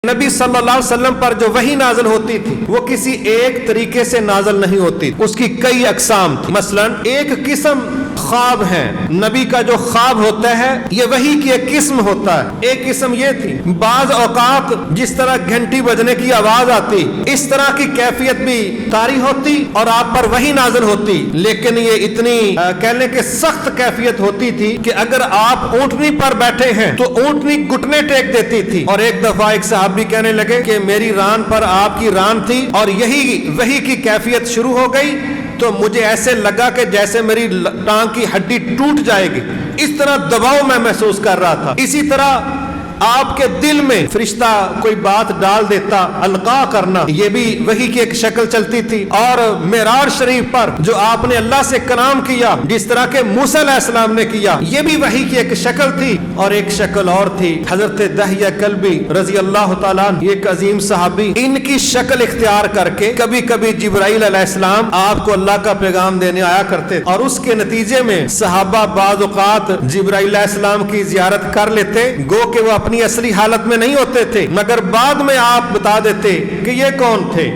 نبی صلی اللہ علیہ وسلم پر جو وحی نازل ہوتی تھی وہ کسی ایک طریقے سے نازل نہیں ہوتی، اس کی کئی اقسام تھی۔ مثلا ایک قسم خواب ہے، نبی کا جو خواب ہوتا ہے یہ وحی کی ایک قسم ہوتا ہے۔ ایک قسم یہ تھی، بعض اوقات جس طرح گھنٹی بجنے کی آواز آتی اس طرح کی کیفیت بھی طاری ہوتی اور آپ پر وحی نازل ہوتی، لیکن یہ اتنی کہنے کے سخت کیفیت ہوتی تھی کہ اگر آپ اونٹنی پر بیٹھے ہیں تو اونٹنی گھٹنے ٹیک دیتی تھی۔ اور ایک دفعہ ایک صحابی کہنے لگے کہ میری ران پر آپ کی ران تھی اور یہی وحی کی کیفیت شروع ہو گئی تو مجھے ایسے لگا کہ جیسے میری ٹانگ کی ہڈی ٹوٹ جائے گی، اس طرح دباؤ میں محسوس کر رہا تھا۔ اسی طرح آپ کے دل میں فرشتہ کوئی بات ڈال دیتا، القاء کرنا، یہ بھی وحی کی ایک شکل چلتی تھی۔ اور معراج شریف پر جو آپ نے اللہ سے کلام کیا جس طرح کے موسیٰ علیہ السلام نے کیا، یہ بھی وحی کی ایک شکل تھی۔ اور ایک شکل اور تھی، حضرت دحیہ کلبی رضی اللہ تعالیٰ عنہ، یہ ایک عظیم صحابی، ان کی شکل اختیار کر کے کبھی کبھی جبرائیل علیہ السلام آپ کو اللہ کا پیغام دینے آیا کرتے، اور اس کے نتیجے میں صحابہ بعض اوقات جبرائیل علیہ السلام کی زیارت کر لیتے، گو کہ وہ اپنی اصلی حالت میں نہیں ہوتے تھے، مگر بعد میں آپ بتا دیتے کہ یہ کون تھے۔